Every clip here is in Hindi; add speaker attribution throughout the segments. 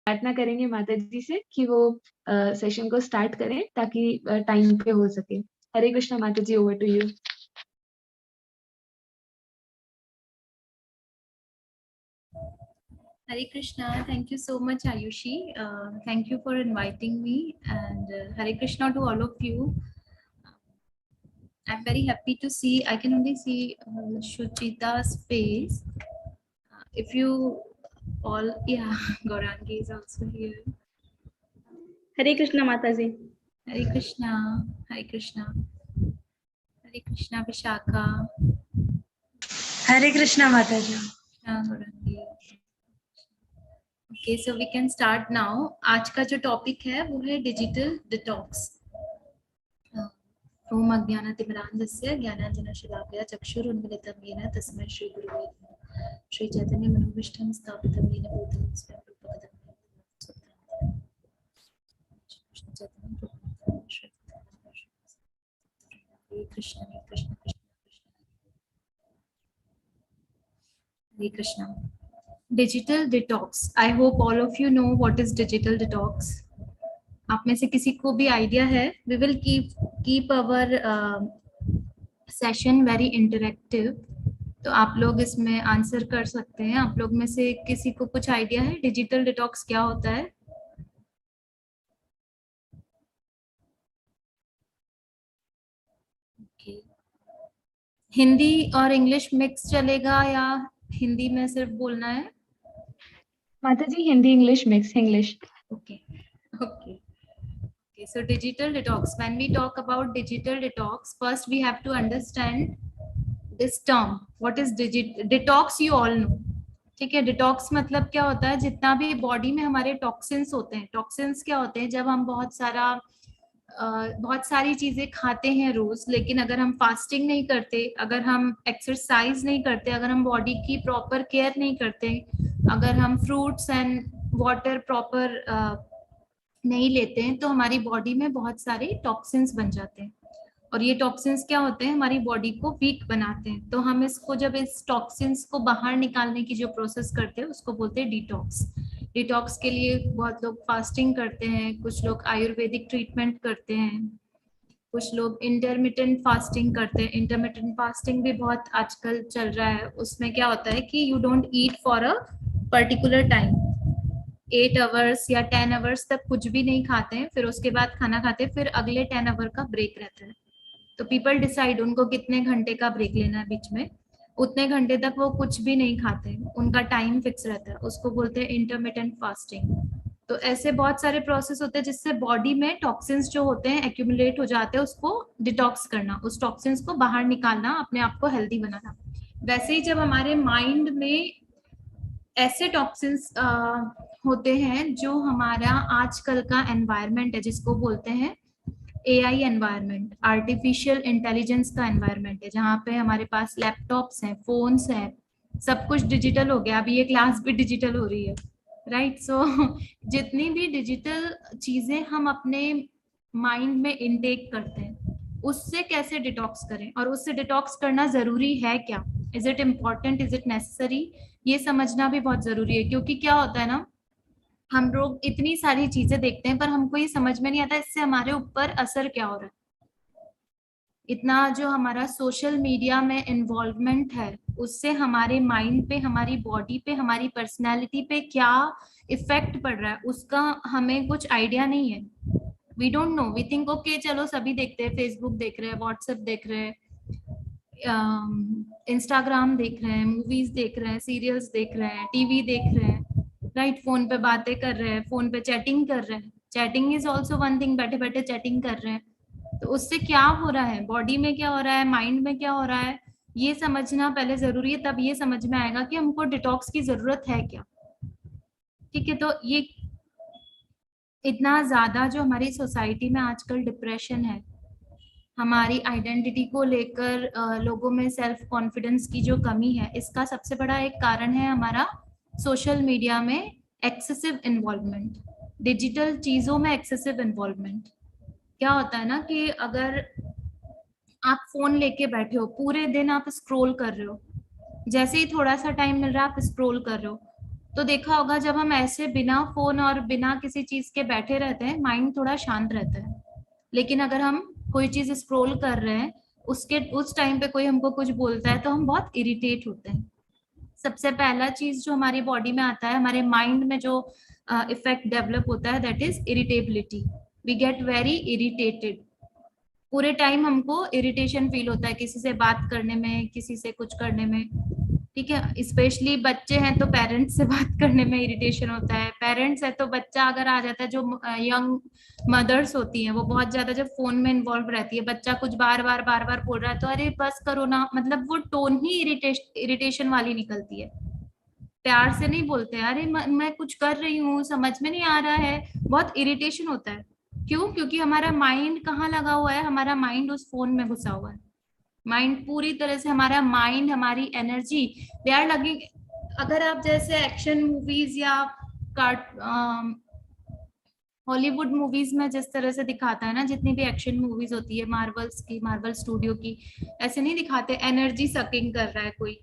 Speaker 1: प्रार्थना करेंगे माता जी से कि वो सेशन को स्टार्ट करें ताकि टाइम पे हो सके। हरे कृष्णा माता जी, over to you.
Speaker 2: Hare Krishna. Thank you so much, Ayushi. Thank you for inviting me, and Hare Krishna to all of you. I'm very happy to see. I can only see Shuchita's face. If you all, yeah, Gaurangi is also here.
Speaker 3: हरे कृष्णा माता जी।
Speaker 2: Hare Krishna. Hare Krishna. Hare Krishna, Vishakha.
Speaker 4: हरे कृष्णा माता जी।
Speaker 2: Gaurangi. Okay, so we can start now. आज का जो टॉपिक है वो है डिजिटल डिटॉक्स। ओम अज्ञानतिमिरान्धस्य ज्ञानाञ्जनशलाकया चक्षुरुन्मिलितं येन तस्मै श्रीगुरुवे नमः। श्रीचैतन्यमनोभीष्टं स्थापितं येन भूतलं स्वयं रूपकथं Hare Krishna Hare Krishna Krishna Krishna Hare Krishna. Digital detox, I hope all of you know what is digital detox. आप में से किसी को भी आइडिया है? We will keep our session very interactive, तो आप लोग इसमें आंसर कर सकते हैं। आप लोग में से किसी को कुछ आइडिया है डिजिटल डिटॉक्स क्या होता है? okay. हिंदी और इंग्लिश मिक्स चलेगा या हिंदी में सिर्फ बोलना है?
Speaker 1: माता जी, Hindi English mix, English.
Speaker 2: Okay okay. Okay, so digital detox. When we talk about digital detox, first we have to understand this term. What is detox? You all know. ठीक है, डिटॉक्स मतलब क्या होता है? जितना भी बॉडी में हमारे टॉक्सिन्स होते हैं। टॉक्सिन्स क्या होते हैं? जब हम बहुत सारी चीजें खाते हैं रोज, लेकिन अगर हम फास्टिंग नहीं करते, अगर हम एक्सरसाइज नहीं करते, अगर हम बॉडी की प्रॉपर केयर नहीं करते, अगर हम फ्रूट्स एंड वाटर प्रॉपर नहीं लेते हैं, तो हमारी बॉडी में बहुत सारे टॉक्सिन्स बन जाते हैं। और ये टॉक्सिन्स क्या होते हैं? हमारी बॉडी को वीक बनाते हैं। तो हम इसको, जब इस टॉक्सिन्स को बाहर निकालने की जो प्रोसेस करते हैं, उसको बोलते हैं डिटॉक्स। डिटॉक्स के लिए बहुत लोग फास्टिंग करते हैं, कुछ लोग आयुर्वेदिक ट्रीटमेंट करते हैं, कुछ लोग इंटरमिटेंट फास्टिंग करते हैं। इंटरमिटेंट फास्टिंग भी बहुत आजकल चल रहा है। उसमें क्या होता है कि you don't eat for a particular time, 8 hours या 10 आवर्स तक कुछ भी नहीं खाते हैं, फिर उसके बाद खाना खाते हैं, फिर अगले 10 आवर का ब्रेक रहता है। तो पीपल डिसाइड उनको कितने घंटे का ब्रेक लेना है बीच में, उतने घंटे तक वो कुछ भी नहीं खाते, उनका टाइम फिक्स रहता है, उसको बोलते हैं इंटरमिटेंट फास्टिंग। तो ऐसे बहुत सारे प्रोसेस होते हैं जिससे बॉडी में टॉक्सिन्स जो होते हैं एक्यूमुलेट हो जाते हैं, उसको डिटॉक्स करना, उस टॉक्सिन्स को बाहर निकालना, अपने आप को हेल्दी बनाना। वैसे ही जब हमारे माइंड में ऐसे टॉक्सिन्स होते हैं जो हमारा आजकल का एनवायरनमेंट है, जिसको बोलते हैं एआई एनवायरनमेंट, आर्टिफिशियल इंटेलिजेंस का एनवायरनमेंट है, जहाँ पे हमारे पास लैपटॉप्स हैं, फोन्स हैं, सब कुछ डिजिटल हो गया। अभी ये क्लास भी डिजिटल हो रही है, राइट? सो जितनी भी डिजिटल चीजें हम अपने माइंड में इनटेक करते हैं, उससे कैसे डिटॉक्स करें, और उससे डिटॉक्स करना जरूरी है क्या? Is it important, is it necessary? ये समझना भी बहुत जरूरी है, क्योंकि क्या होता है ना, हम लोग इतनी सारी चीजें देखते हैं पर हमको ये समझ में नहीं आता इससे हमारे ऊपर असर क्या हो रहा है। इतना जो हमारा सोशल मीडिया में इन्वॉल्वमेंट है, उससे हमारे माइंड पे, हमारी बॉडी पे, हमारी पर्सनैलिटी पे क्या इफेक्ट पड़ रहा है, उसका हमें कुछ आइडिया नहीं है। We don't know, we think okay चलो सभी देखते हैं, फेसबुक देख रहे हैं, व्हाट्सएप देख रहे हैं, इंस्टाग्राम देख रहे हैं, मूवीज देख रहे हैं, सीरियल्स देख रहे हैं, टीवी देख रहे हैं, राइट? फोन पे बातें कर रहे हैं, फोन पे चैटिंग कर रहे हैं। Chatting is also one thing, बैठे बैठे चैटिंग कर रहे हैं। तो उससे क्या हो रहा है, बॉडी में क्या हो रहा है, माइंड में क्या हो रहा है, ये समझना पहले जरूरी है। तब ये समझ में आएगा कि हमको डिटॉक्स की जरूरत है क्या। ठीक है, तो ये इतना ज्यादा जो हमारी सोसाइटी में आजकल डिप्रेशन है, हमारी आइडेंटिटी को लेकर लोगों में सेल्फ कॉन्फिडेंस की जो कमी है, इसका सबसे बड़ा एक कारण है हमारा सोशल मीडिया में एक्सेसिव इन्वॉल्वमेंट, डिजिटल चीजों में एक्सेसिव इन्वॉल्वमेंट। क्या होता है ना कि अगर आप फोन लेके बैठे हो, पूरे दिन आप स्क्रॉल कर रहे हो, जैसे ही थोड़ा सा टाइम मिल रहा है आप स्क्रॉल कर रहे हो, तो देखा होगा जब हम ऐसे बिना फोन और बिना किसी चीज के बैठे रहते हैं, माइंड थोड़ा शांत रहता है। लेकिन अगर हम कोई चीज स्क्रॉल कर रहे हैं, उसके उस टाइम पे कोई हमको कुछ बोलता है तो हम बहुत इरिटेट होते हैं। सबसे पहला चीज जो हमारी बॉडी में आता है, हमारे माइंड में जो इफेक्ट डेवलप होता है, that is irritability. We get very irritated. पूरे टाइम हमको इरिटेशन फील होता है किसी से बात करने में, किसी से कुछ करने में। ठीक है, स्पेशली बच्चे हैं तो पेरेंट्स से बात करने में इरिटेशन होता है। पेरेंट्स है तो बच्चा अगर आ जाता है, जो यंग मदर्स होती हैं वो बहुत ज्यादा जब फोन में इन्वॉल्व रहती है, बच्चा कुछ बार बार बोल रहा है तो अरे बस करो ना, मतलब वो टोन ही इरिटेशन वाली निकलती है। प्यार से नहीं बोलते, अरे मैं कुछ कर रही हूँ, समझ में नहीं आ रहा है, बहुत इरिटेशन होता है। क्यों? क्योंकि हमारा माइंड कहाँ लगा हुआ है? हमारा माइंड उस फोन में घुसा हुआ है। माइंड पूरी तरह से, हमारा माइंड, हमारी एनर्जी, दे आर लगिंग। अगर आप जैसे एक्शन मूवीज या हॉलीवुड मूवीज में जिस तरह से दिखाता है ना, जितनी भी एक्शन मूवीज होती है मार्वल्स की, मार्वल स्टूडियो की, ऐसे नहीं दिखाते एनर्जी सकिंग कर रहा है कोई,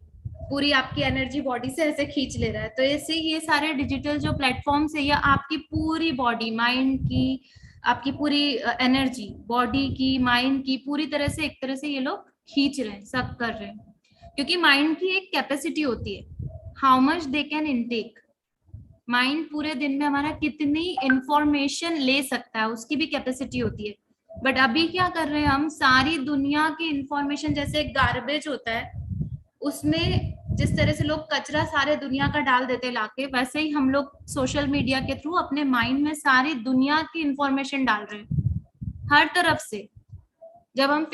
Speaker 2: पूरी आपकी एनर्जी बॉडी से ऐसे खींच ले रहा है। तो ऐसे ये सारे डिजिटल जो प्लेटफॉर्म्स है, या आपकी पूरी बॉडी, माइंड की, आपकी पूरी एनर्जी बॉडी की, माइंड की, पूरी तरह से एक तरह से ये लोग खींच रहे हैं, सब कर रहे हैं। क्योंकि माइंड की एक कैपेसिटी होती है, how much they can intake. Mind पूरे दिन में हमारा कितनी इंफॉर्मेशन ले सकता है, उसकी भी कैपेसिटी होती है। बट अभी क्या कर रहे हैं हम, सारी दुनिया की इंफॉर्मेशन, जैसे गार्बेज होता है उसमें जिस तरह से लोग कचरा सारे दुनिया का डाल देते हैं लाके, वैसे ही हम लोग सोशल मीडिया के थ्रू अपने माइंड में सारी दुनिया की इंफॉर्मेशन डाल रहे हैं हर तरफ से। जब हम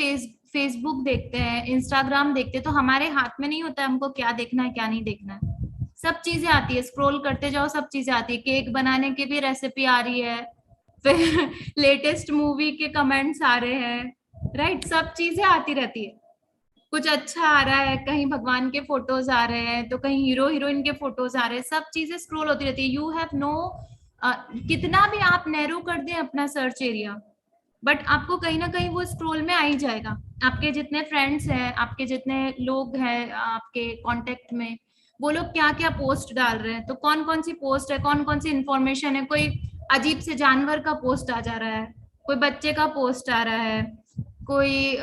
Speaker 2: फेसबुक देखते हैं, इंस्टाग्राम देखते हैं, तो हमारे हाथ में नहीं होता है हमको क्या देखना है क्या नहीं देखना है। सब चीजें आती है, स्क्रॉल करते जाओ सब चीजें आती है। केक बनाने की भी रेसिपी आ रही है, फिर लेटेस्ट मूवी के कमेंट्स आ रहे हैं, राइट? सब चीजें आती रहती है। कुछ अच्छा आ रहा है, कहीं भगवान के फोटोज आ रहे हैं, तो कहीं हीरो हीरोइन के फोटोज आ रहे हैं, सब चीजें स्क्रॉल होती रहती है। यू हैव नो, कितना भी आप नैरो कर दें अपना सर्च एरिया, बट आपको कहीं ना कहीं वो स्क्रॉल में आ ही जाएगा। आपके जितने फ्रेंड्स हैं, आपके जितने लोग हैं आपके कांटेक्ट में, वो लोग क्या क्या पोस्ट डाल रहे हैं, तो कौन कौन सी पोस्ट है, कौन कौन सी इंफॉर्मेशन है, कोई अजीब से जानवर का पोस्ट आ जा रहा है, कोई बच्चे का पोस्ट आ रहा है, कोई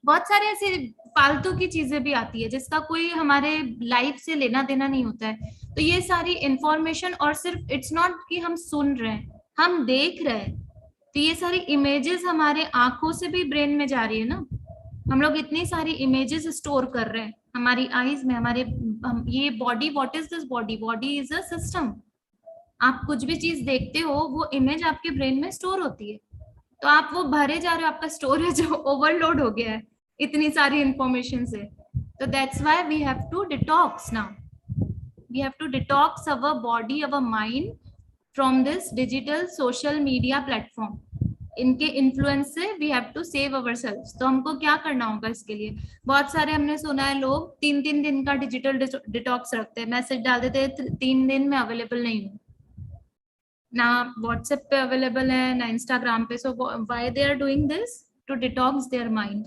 Speaker 2: बहुत सारे ऐसे फालतू की चीजें भी आती है जिसका कोई हमारे लाइफ से लेना देना नहीं होता है। तो ये सारी इंफॉर्मेशन, और सिर्फ इट्स नॉट कि हम सुन रहे हैं, हम देख रहे हैं, तो ये सारी इमेजेस हमारे आंखों से भी ब्रेन में जा रही है ना। हम लोग इतनी सारी इमेजेस स्टोर कर रहे हैं हमारी आईज में, हमारे ये body, what is this body? Body is a system. आप कुछ भी चीज देखते हो, वो इमेज आपके ब्रेन में स्टोर होती है, तो आप वो भरे जा रहे हो, आपका स्टोरेज ओवरलोड हो गया है इतनी सारी इंफॉर्मेशन से। तो that's why we have to detox now. We have to detox our body, our mind from this digital social media platform. इनके इन्फ्लुएंस से we have to save our selves. तो हमको क्या करना होगा इसके लिए? बहुत सारे हमने सुना है लोग 3-3 दिन का डिजिटल डिटॉक्स रखते हैं, मैसेज डाल देते हैं 3 दिन में अवेलेबल नहीं हूँ, ना व्हाट्सएप पे अवेलेबल है, ना इंस्टाग्राम पे। So why they are doing this? To detox their mind.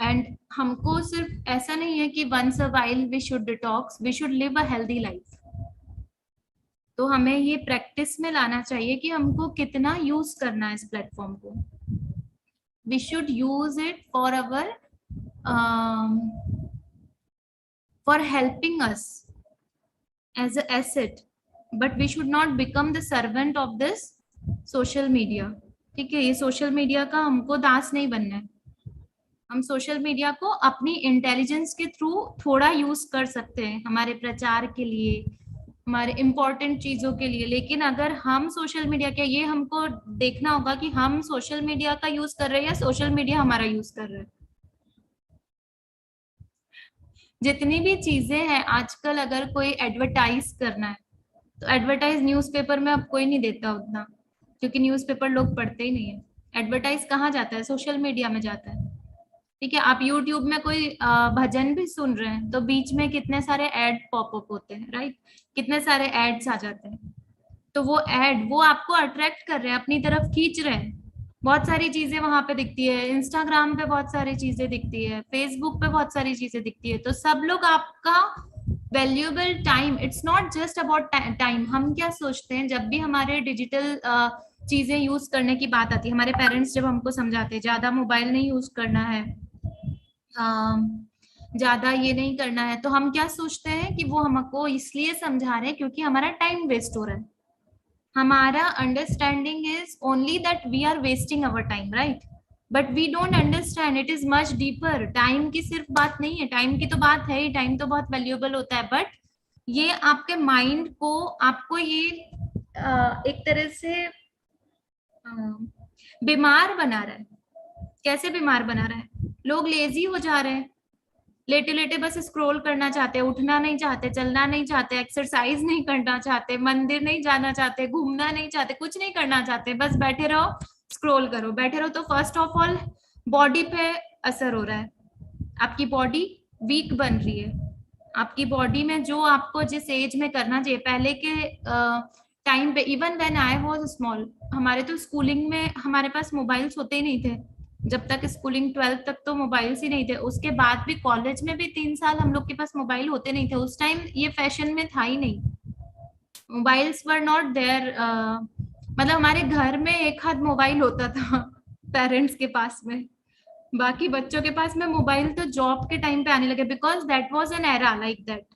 Speaker 2: And हमको सिर्फ ऐसा नहीं है कि once a while we should detox, we should live a healthy life. तो हमें ये प्रैक्टिस में लाना चाहिए कि हमको कितना यूज करना है इस प्लेटफॉर्म को। We should use it for our for helping us as a asset, but we should not become the servant of this social media. ठीक है, ये सोशल मीडिया का हमको दास नहीं बनना है। हम सोशल मीडिया को अपनी इंटेलिजेंस के थ्रू थोड़ा यूज कर सकते हैं, हमारे प्रचार के लिए, हमारे इंपॉर्टेंट चीजों के लिए। लेकिन अगर हम सोशल मीडिया के, ये हमको देखना होगा कि हम सोशल मीडिया का यूज कर रहे हैं या सोशल मीडिया हमारा यूज कर रहा है। जितनी भी चीजें हैं आजकल, अगर कोई एडवर्टाइज करना है तो एडवर्टाइज न्यूज़पेपर में अब कोई नहीं देता उतना, क्योंकि न्यूज़पेपर लोग पढ़ते ही नहीं है। एडवर्टाइज कहाँ जाता है? सोशल मीडिया में जाता है। ठीक है, आप यूट्यूब में कोई भजन भी सुन रहे हैं तो बीच में कितने सारे एड पॉपअप होते हैं, राइट? कितने सारे एड्स आ जाते हैं। तो वो एड, वो आपको अट्रैक्ट कर रहे हैं, अपनी तरफ खींच रहे हैं। बहुत सारी चीजें वहां पे दिखती है, इंस्टाग्राम पे बहुत सारी चीजें दिखती है, फेसबुक पे बहुत सारी चीजें दिखती है। तो सब लोग आपका valuable time, it's not just about time. हम क्या सोचते हैं जब भी हमारे डिजिटल चीजें यूज करने की बात आती है, हमारे पेरेंट्स जब हमको समझाते हैं ज्यादा मोबाइल नहीं यूज करना है, ज्यादा ये नहीं करना है, तो हम क्या सोचते हैं कि वो हमको इसलिए समझा रहे हैं क्योंकि हमारा टाइम वेस्ट हो रहा है। हमारा understanding is only that we are wasting our time, right? But we don't understand it is much deeper. Time की सिर्फ बात नहीं है, टाइम की तो बात है ही, टाइम तो बहुत वैल्यूएबल होता है, बट ये आपके माइंड को, आपको ये एक तरह से बीमार बना रहा है। कैसे बीमार बना रहा है? लोग लेजी हो जा रहे हैं, लेटे लेटे बस स्क्रॉल करना चाहते हैं, उठना नहीं चाहते, चलना नहीं चाहते, एक्सरसाइज नहीं करना चाहते, मंदिर नहीं जाना चाहते, घूमना नहीं चाहते, कुछ नहीं करना चाहते, बस बैठे रहो, स्क्रॉल करो, बैठे रहो। तो फर्स्ट ऑफ ऑल बॉडी पे असर हो रहा है, आपकी बॉडी वीक बन रही है। आपकी बॉडी में जो आपको जिस एज में करना चाहिए, पहले के टाइम पे, even when I was small, हमारे तो स्कूलिंग में हमारे पास मोबाइल्स होते ही नहीं थे। जब तक स्कूलिंग 12th तक तो मोबाइल्स ही नहीं थे, उसके बाद भी कॉलेज में भी 3 साल हम लोग के पास मोबाइल होते नहीं थे। उस टाइम ये फैशन में था ही नहीं, मोबाइल्स वर नॉट देयर। मतलब हमारे घर में एक हाथ मोबाइल होता था पेरेंट्स के पास में, बाकी बच्चों के पास में मोबाइल तो जॉब के टाइम पे आने लगे, because that was an era like that.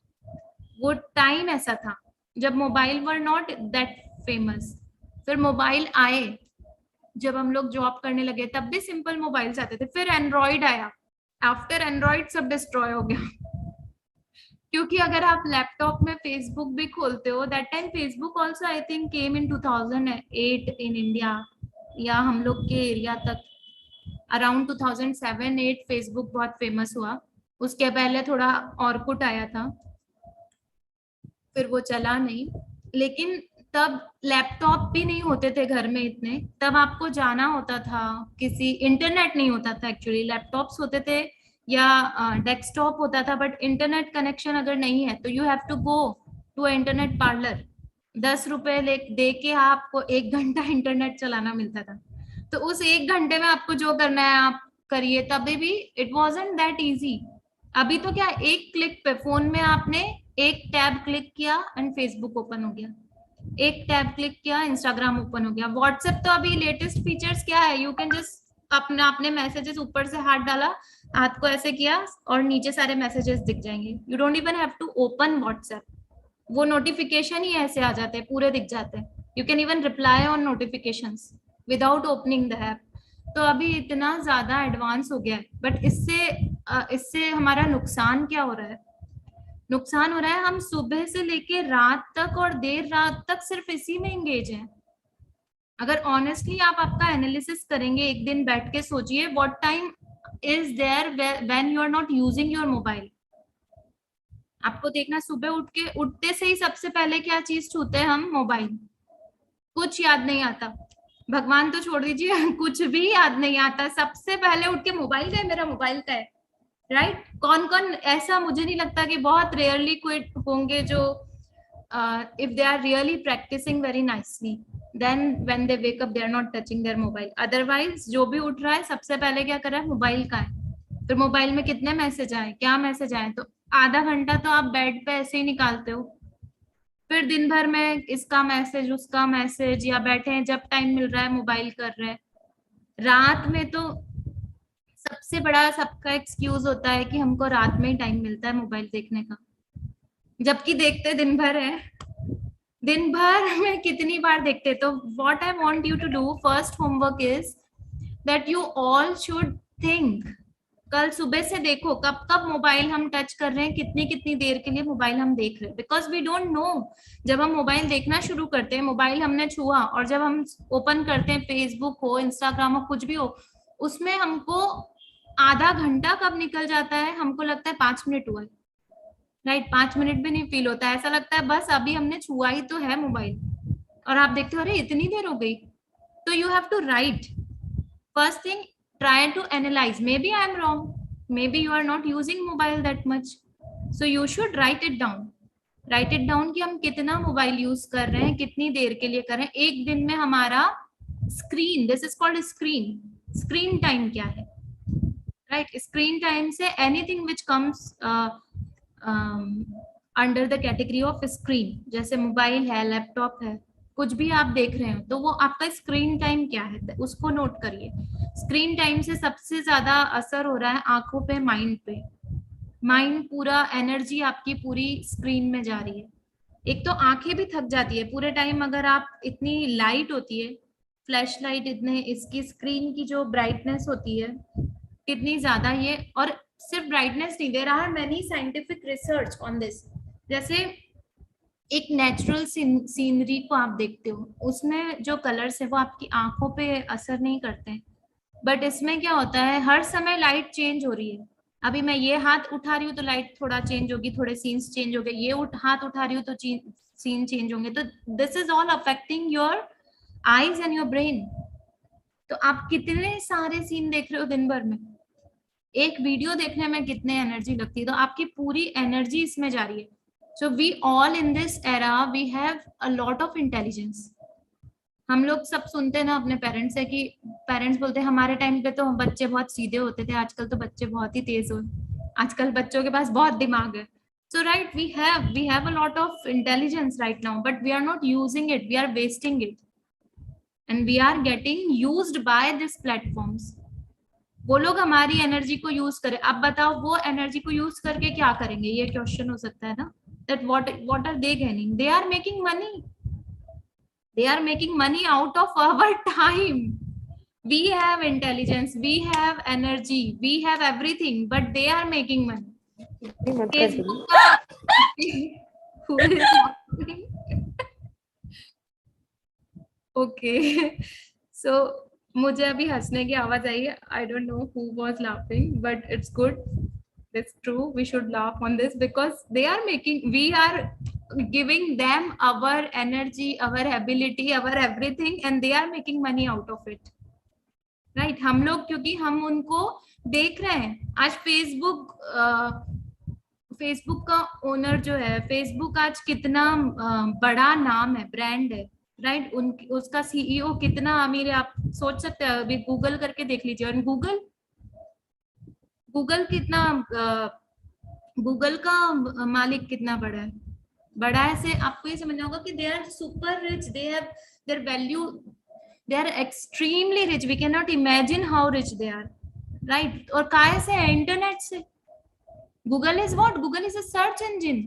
Speaker 2: वो टाइम ऐसा था जब mobile were not that famous. फिर मोबाइल आए, जब हम लोग जॉब करने लगे तब भी सिंपल मोबाइल्स आते थे। फिर एंड्रॉइड आया, आफ्टर एंड्रॉइड सब डिस्ट्रॉय हो गया क्योंकि अगर आप लैपटॉप में फेसबुक भी खोलते हो, that time Facebook also I think came in 2008 in India, या हम लोग के एरिया तक अराउंड 2007-8 फेसबुक बहुत फेमस हुआ। उसके पहले थोड़ा ऑर्कुट आया था, फिर वो चला नहीं। लेकिन तब लैपटॉप भी नहीं होते थे घर में इतने, तब आपको जाना होता था किसी, इंटरनेट नहीं होता था एक्चुअली, लैपटॉप्स होते थे या डेस्कटॉप होता था, बट इंटरनेट कनेक्शन अगर नहीं है तो you have to go to internet parlour. 10 रुपए दे के आपको 1 घंटा इंटरनेट चलाना मिलता था। तो उस 1 घंटे में आपको जो करना है आप करिए, तभी भी इट वॉजंट दैट इजी। अभी तो क्या, एक क्लिक पे फोन में आपने एक टैब क्लिक किया एंड फेसबुक ओपन हो गया, एक टैब क्लिक किया इंस्टाग्राम ओपन हो गया। व्हाट्सएप तो अभी लेटेस्ट फीचर्स क्या है, यू कैन जस्ट अपने मैसेजेस ऊपर से हाथ डाला, हाथ को ऐसे किया और नीचे सारे मैसेजेस दिख जाएंगे। You don't even have to open WhatsApp, वो नोटिफिकेशन ही ऐसे आ जाते हैं, पूरे दिख जाते हैं। You can even reply on notifications without opening the app. तो अभी इतना ज्यादा एडवांस हो गया है, बट इससे हमारा नुकसान क्या हो रहा है? नुकसान हो रहा है हम सुबह से लेके रात तक और देर रात तक सिर्फ इसी में एंगेज हैं। अगर ऑनेस्टली आप आपका एनालिसिस करेंगे, एक दिन बैठ के सोचिए, what time is there when you are not using your mobile. आपको देखना, सुबह उठते से ही सबसे पहले क्या चीज छूते हैं हम? मोबाइल। कुछ याद नहीं आता, भगवान तो छोड़ दीजिए कुछ भी याद नहीं आता, सबसे पहले उठ के मोबाइल का है, मेरा मोबाइल का है, राइट? कौन कौन ऐसा, मुझे नहीं लगता कि बहुत रेयरली कोई होंगे जो if they are really practising very nicely, then when they wake up they are not touching their mobile. Otherwise जो भी उठ रहा है सबसे पहले क्या कर रहा है? मोबाइल का है। फिर मोबाइल में कितने मैसेज आए, क्या मैसेज आए, तो आधा घंटा तो आप बेड पे ऐसे ही निकालते हो। फिर दिन भर में इसका मैसेज उसका मैसेज, या बैठे हैं जब टाइम मिल रहा है मोबाइल कर रहे हैं। रात में तो सबसे बड़ा सबका एक्सक्यूज होता है कि हमको रात में ही टाइम मिलता है मोबाइल देखने का, जबकि देखते दिन भर है। दिन भर में कितनी बार देखते? तो what I want you to do, first homework is that you all should think. कल सुबह से देखो कब कब मोबाइल हम टच कर रहे हैं, कितनी कितनी देर के लिए मोबाइल हम देख रहे हैं, बिकॉज वी डोंट नो। जब हम मोबाइल देखना शुरू करते हैं, मोबाइल हमने छुआ, और जब हम ओपन करते हैं, फेसबुक हो, इंस्टाग्राम हो, कुछ भी हो, उसमें हमको आधा घंटा कब निकल जाता है हमको लगता है 5 मिनट हुआ है, राइट? 5 मिनट भी नहीं फील होता है, ऐसा लगता है बस अभी हमने छुआ ही तो है मोबाइल, और आप देखते हो अरे इतनी देर हो गई। तो you have to right, first thing try to analyze, maybe I am wrong, maybe you are not using mobile that much, so you should write it down कि हम कितना मोबाइल यूज कर रहे हैं, कितनी देर के लिए कर रहे हैं। एक दिन में हमारा screen, this is called screen time क्या है, right? Screen time say anything which comes under the category of screen, जैसे मोबाइल है, लैपटॉप है, कुछ भी आप देख रहे हो, तो वो आपका स्क्रीन टाइम क्या है उसको नोट करिए। स्क्रीन टाइम से सबसे ज्यादा असर हो रहा है आंखों पे, माइंड पे। माइंड पूरा, एनर्जी आपकी पूरी स्क्रीन में जा रही है। एक तो आंखें भी थक जाती है पूरे टाइम, अगर आप, इतनी लाइट होती है, फ्लैश लाइट, इतने, इसकी स्क्रीन की जो ब्राइटनेस होती है कितनी ज्यादा ये, और सिर्फ ब्राइटनेस नहीं, there are many scientific research on this. जैसे एक नेचुरल सीनरी को आप देखते हो, उसमें जो कलर्स है वो आपकी आंखों पे असर नहीं करते, बट इसमें क्या होता है, हर समय लाइट चेंज हो रही है। अभी मैं ये हाथ उठा रही हूँ तो लाइट थोड़ा चेंज होगी, थोड़े सीन्स चेंज हो गए, ये हाथ उठा रही हूँ तो सीन चेंज होंगे। तो this is all affecting your eyes and your brain. तो आप कितने सारे सीन देख रहे हो दिन भर में, एक वीडियो देखने में कितने एनर्जी लगती है, तो आपकी पूरी एनर्जी इसमें जा रही है। So we all in this era we have a lot of intelligence. हम लोग सब सुनते हैं ना अपने पेरेंट्स से कि पेरेंट्स बोलते हैं हमारे टाइम पे तो बच्चे बहुत सीधे होते थे, आजकल तो बच्चे बहुत ही तेज हो, आजकल बच्चों के पास बहुत दिमाग है। So right, we have a lot of intelligence right now, but we are not using it, we are wasting it, and we are getting used by this platforms. वो लोग हमारी एनर्जी को यूज करें, अब बताओ वो एनर्जी को यूज करके क्या करेंगे, ये क्वेश्चन हो सकता है ना, that what are they gaining? They are making money. They are making money out of our time. We have intelligence, we have energy, we have everything, but they are making money. Facebook का who is laughing? Okay, so मुझे अभी हंसने की आवाज आई है, I don't know who was laughing, but it's good. It's true, we should laugh on this because they are making, we are giving them our energy, our ability, our everything, and they are making money out of it, right? हम लोग, क्योंकि हम उनको देख रहे हैं। आज फेसबुक का ओनर जो है, फेसबुक आज कितना बड़ा नाम है, ब्रांड है, राइट? उसका सीईओ कितना अमीर है, आप सोच सकते हैं, अभी गूगल करके देख लीजिए। और गूगल कितना, गूगल का मालिक कितना बड़ा है से आपको ये समझना होगा कि they are super rich, they have their value, they are extremely rich, we can not imagine how rich they are, right? और काहे से है? इंटरनेट से। Google is what? Google is a search engine.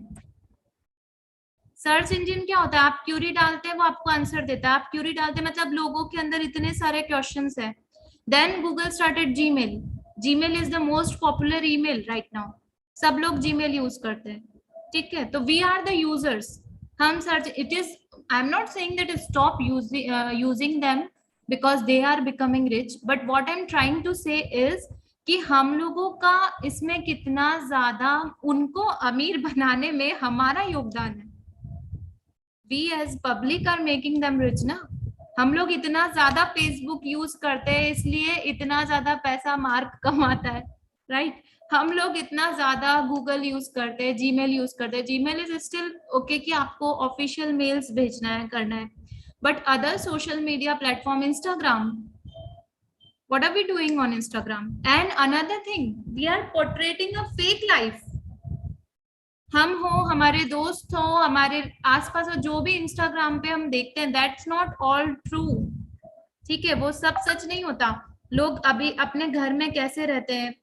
Speaker 2: Search engine क्या होता है? आप क्यूरी डालते हैं, वो आपको आंसर देता है। आप क्यूरी डालते हैं मतलब लोगों के अंदर इतने सारे क्वेश्चंस हैं। Then Google started Gmail. Gmail is the most popular email right now, सब लोग जीमेल यूज करते हैं, ठीक है? तो वी आर द यूजर्स, हम search, it is, I am not saying that stop using them because they are becoming rich, but what I am trying to say is कि हम लोगों का इसमें कितना ज्यादा उनको अमीर बनाने में हमारा योगदान है। We as public are making them rich ना। हम लोग इतना ज्यादा फेसबुक यूज करते हैं इसलिए इतना ज्यादा पैसा मार्क कमाता है, राइट? हम लोग इतना ज्यादा गूगल यूज करते हैं, जीमेल यूज करते हैं। जीमेल इज स्टिल ओके कि आपको ऑफिशियल मेल्स भेजना है, करना है, but other social media platform, Instagram, what are we doing on Instagram? And another thing, we are portraying a fake life. हम हो, हमारे दोस्त हो, हमारे आसपास हो, जो भी इंस्टाग्राम पे हम देखते हैं, दैट्स नॉट ऑल ट्रू, ठीक है? वो सब सच नहीं होता। लोग अभी अपने घर में कैसे रहते हैं,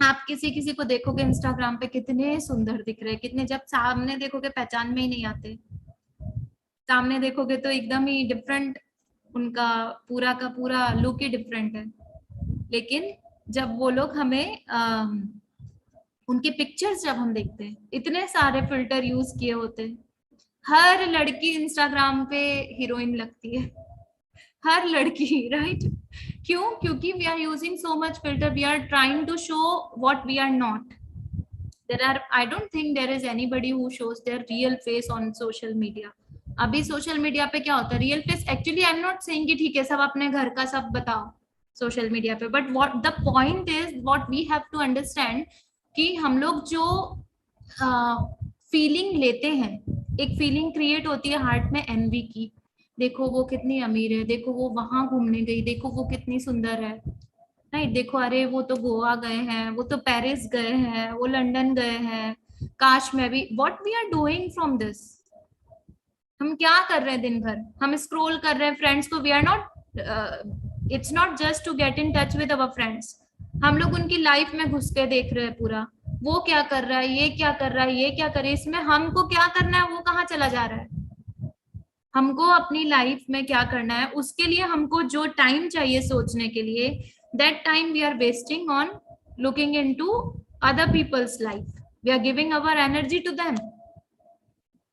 Speaker 2: आप किसी को देखोगे इंस्टाग्राम पे कितने सुंदर दिख रहे हैं, कितने, जब सामने देखोगे पहचान में ही नहीं आते, सामने देखोगे तो एकदम ही डिफरेंट, उनका पूरा का पूरा लुक ही डिफरेंट है। लेकिन जब वो लोग हमें उनकी पिक्चर्स जब हम देखते हैं, इतने सारे फिल्टर यूज किए होते हैं। हर लड़की इंस्टाग्राम पे हीरोइन लगती है, हर लड़की, राइट? क्यों? क्योंकि we are using so much filter, we are trying to show what we are not. There are, I don't think there is anybody who shows their real face on social media. अभी सोशल मीडिया पे क्या होता है, real face, actually I am not saying कि ठीक है सब अपने घर का सब बताओ सोशल मीडिया पे, but what the point is, what we have to understand कि हम लोग जो फीलिंग लेते हैं, एक फीलिंग क्रिएट होती है हार्ट में एनवी की, देखो वो कितनी अमीर है, देखो वो वहां घूमने गई, देखो वो कितनी सुंदर है, राइट? देखो अरे वो तो गोवा गए हैं, वो तो पेरिस गए हैं, वो लंदन गए हैं, काश मैं भी, what we are doing from this, हम क्या कर रहे हैं दिन भर, हम स्क्रॉल कर रहे हैं फ्रेंड्स को, we are not, it's not just to get in touch with our friends, हम लोग उनकी लाइफ में घुस के देख रहे हैं पूरा, वो क्या कर रहा है, ये क्या कर रहा है, ये क्या करे, इसमें हमको क्या करना है, वो कहाँ चला जा रहा है, हमको अपनी लाइफ में क्या करना है, उसके लिए हमको जो टाइम चाहिए सोचने के लिए, that time we are wasting on looking into other people's life, we are giving our energy to them,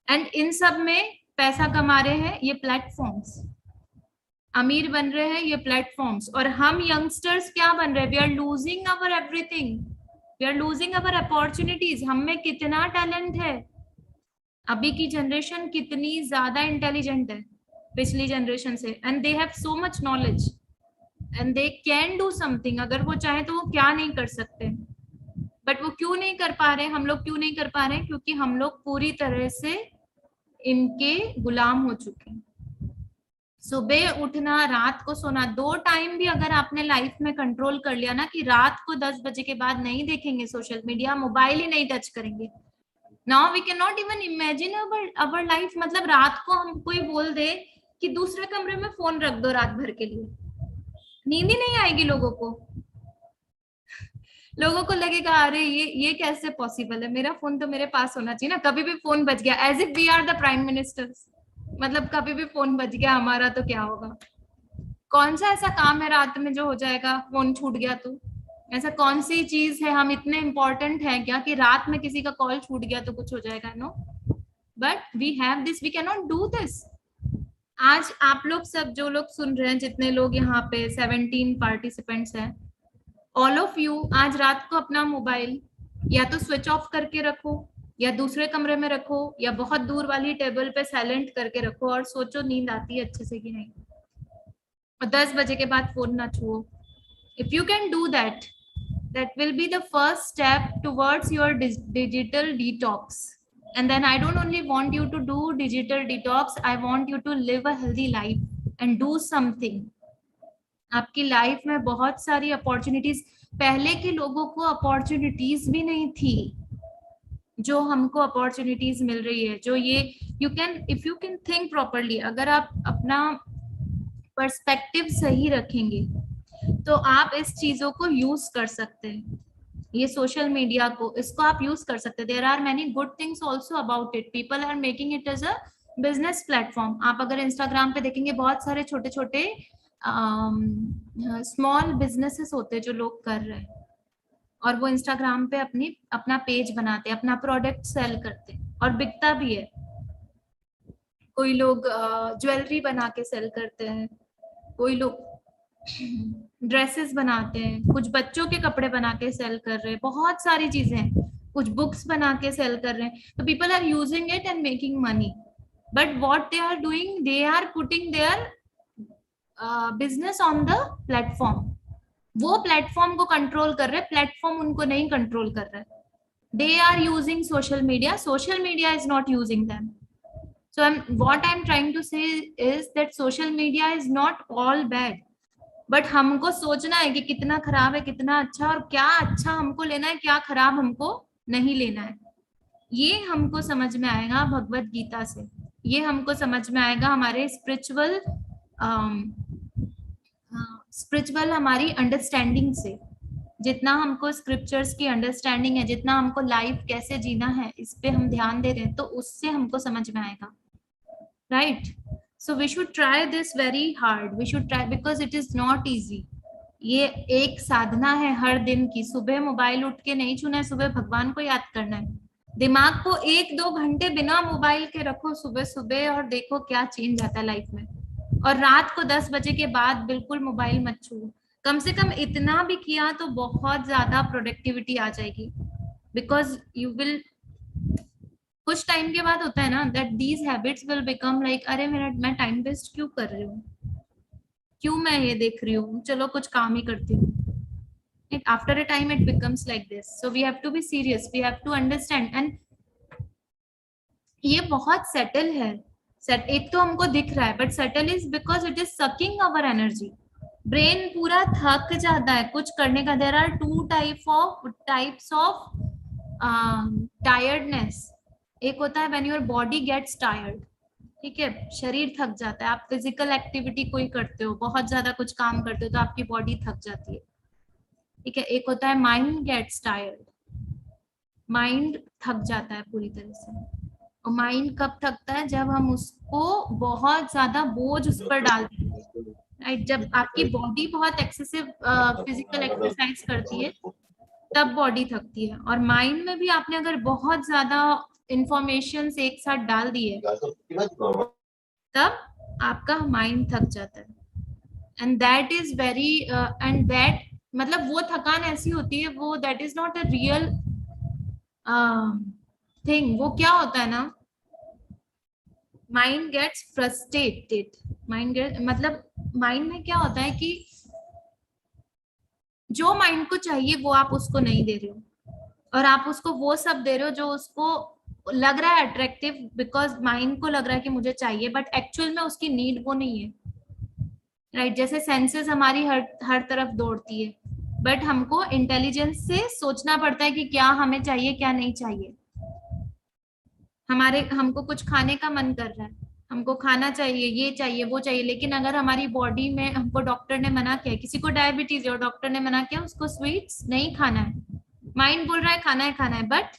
Speaker 2: and इन सब में पैसा कमा रहे हैं ये प्लेटफॉर्म्स, अमीर बन रहे हैं ये प्लेटफॉर्म्स, और हम यंगस्टर्स क्या बन रहे हैं, we are losing our everything, we are losing our opportunities, हम में कितना टैलेंट है, अभी की जनरेशन कितनी ज्यादा इंटेलिजेंट है पिछली जनरेशन से, and they have so much knowledge and they can do something, अगर वो चाहे तो वो क्या नहीं कर सकते, बट वो क्यों नहीं कर पा रहे, हम लोग क्यों नहीं कर पा रहे, क्योंकि हम लोग पूरी तरह से इनके गुलाम हो चुके हैं। सुबह उठना, रात को सोना, 2 टाइम भी अगर आपने लाइफ में कंट्रोल कर लिया ना, कि रात को 10 बजे के बाद नहीं देखेंगे सोशल मीडिया, मोबाइल ही नहीं टच करेंगे, now we can not even imagine our life, मतलब रात को हम कोई बोल दे कि दूसरे कमरे में फोन रख दो रात भर के लिए, नींद ही नहीं आएगी लोगों को, लोगों को लगेगा अरे ये कैसे पॉसिबल है, मेरा फोन तो मेरे पास होना चाहिए ना, कभी भी फोन बज गया, as if we are the prime ministers, मतलब कभी भी फोन बज गया हमारा तो क्या होगा, कौन सा ऐसा काम है रात में जो हो जाएगा, फोन छूट गया तो, ऐसा कौन सी चीज है, हम इतने इंपॉर्टेंट है क्या कि रात में किसी का कॉल छूट गया तो कुछ हो जाएगा, no, but we have this, we can not do this. आज आप लोग सब जो लोग सुन रहे हैं, जितने लोग यहाँ पे 17 पार्टिसिपेंट्स हैं, ऑल ऑफ यू आज रात को अपना मोबाइल या तो स्विच ऑफ करके रखो, या दूसरे कमरे में रखो, या बहुत दूर वाली टेबल पे साइलेंट करके रखो, और सोचो नींद आती है अच्छे से कि नहीं, और 10 बजे के बाद फोन ना छुओ। If you can do that, that will be the first step towards your digital detox, and then I don't only want you to do digital detox, I want you to live a healthy life and do something। आपकी लाइफ में बहुत सारी अपॉर्चुनिटीज, पहले के लोगों को अपॉर्चुनिटीज भी नहीं थी जो हमको अपॉर्चुनिटीज मिल रही है, जो ये you can, if you can think properly, अगर आप अपना पर्सपेक्टिव सही रखेंगे तो आप इस चीजों को यूज कर सकते हैं, ये सोशल मीडिया को, इसको आप यूज कर सकते हैं। There are many good things also about it, people are making it as a business platform. आप अगर इंस्टाग्राम पे देखेंगे बहुत सारे छोटे छोटे स्मॉल बिजनेसेस होते हैं जो लोग कर रहे हैं, और वो इंस्टाग्राम पे अपना पेज बनाते हैं, अपना प्रोडक्ट सेल करते हैं, और बिकता भी है। कोई लोग ज्वेलरी बना के सेल करते हैं, कोई लोग ड्रेसेस बनाते हैं, कुछ बच्चों के कपड़े बना के सेल कर रहे हैं, बहुत सारी चीजें हैं, कुछ बुक्स बना के सेल कर रहे हैं। तो people are using it and making money, but what they are doing, they are putting their business on the platform. वो प्लेटफॉर्म को कंट्रोल कर रहे, प्लेटफॉर्म उनको नहीं कंट्रोल कर रहे। They are using social media is not using them. So what I'm trying to say is that social media is not all bad, but हमको सोचना है कि कितना खराब है, कितना अच्छा, और क्या अच्छा हमको लेना है, क्या खराब हमको नहीं लेना है। ये हमको समझ में आएगा भगवत गीता से, ये हमको समझ में आएगा हमारे स्पिरिचुअल हमारी अंडरस्टैंडिंग से। जितना हमको स्क्रिप्चर्स की अंडरस्टैंडिंग है, जितना हमको लाइफ कैसे जीना है, इस पे हम ध्यान दे रहे हैं, तो उससे हमको समझ में आएगा। Right, so we should try this very hard, we should try because it is not easy। ये एक साधना है हर दिन की। सुबह मोबाइल उठ के नहीं छूना है, सुबह भगवान को याद करना है। दिमाग को 1-2 घंटे बिना मोबाइल के रखो सुबह सुबह, और देखो क्या चेंज आता है लाइफ में। और रात को 10 बजे के बाद बिल्कुल मोबाइल मत छूओ। कम से कम इतना भी किया तो बहुत ज्यादा प्रोडक्टिविटी आ जाएगी, बिकॉज यू विल, कुछ टाइम के बाद होता है ना, that these habits will become like, अरे मैं टाइम वेस्ट क्यों कर रही हूँ, क्यों मैं ये देख रही हूँ, चलो कुछ काम ही करती हूँ। After a time it becomes like this. So we have to be serious, we have to understand. And ये बहुत सेटल है, एक तो हमको दिख रहा है, but subtle is because it is sucking our energy. Brain पूरा थक जाता है कुछ करने का। There are 2 types of tiredness, एक होता है when your body gets tired, ठीक है, शरीर थक जाता है, आप फिजिकल एक्टिविटी कोई करते हो, बहुत ज्यादा कुछ काम करते हो तो आपकी बॉडी थक जाती है, ठीक है। एक होता है माइंड गेट्स टायर्ड, माइंड थक जाता है पूरी तरह से। और माइंड कब थकता है? जब हम उसको बहुत ज्यादा बोझ उस पर डाल देते हैं, राइट। जब आपकी बॉडी बहुत एक्सेसिव फिजिकल एक्सरसाइज करती है तब बॉडी थकती है। और माइंड में भी आपने अगर बहुत ज्यादा इंफॉर्मेशन एक साथ डाल दी है तब आपका माइंड थक जाता है। And that is very and that मतलब वो थकान ऐसी होती है, वो that is not a real thing. वो क्या होता है ना, माइंड गेट्स फ्रस्ट्रेटेड, मतलब माइंड में क्या होता है कि जो माइंड को चाहिए वो आप उसको नहीं दे रहे हो, और आप उसको वो सब दे रहे हो जो उसको लग रहा है अट्रैक्टिव, बिकॉज माइंड को लग रहा है कि मुझे चाहिए, बट एक्चुअल में उसकी नीड वो नहीं है, राइट। जैसे सेंसेस हमारी हर तरफ दौड़ती है, बट हमको इंटेलिजेंस से सोचना पड़ता है कि क्या हमें चाहिए क्या नहीं चाहिए। हमको कुछ खाने का मन कर रहा है, हमको खाना चाहिए, ये चाहिए वो चाहिए, लेकिन अगर हमारी बॉडी में हमको डॉक्टर ने मना किया, किसी को डायबिटीज है और डॉक्टर ने मना किया उसको स्वीट्स नहीं खाना है, माइंड बोल रहा है खाना है, बट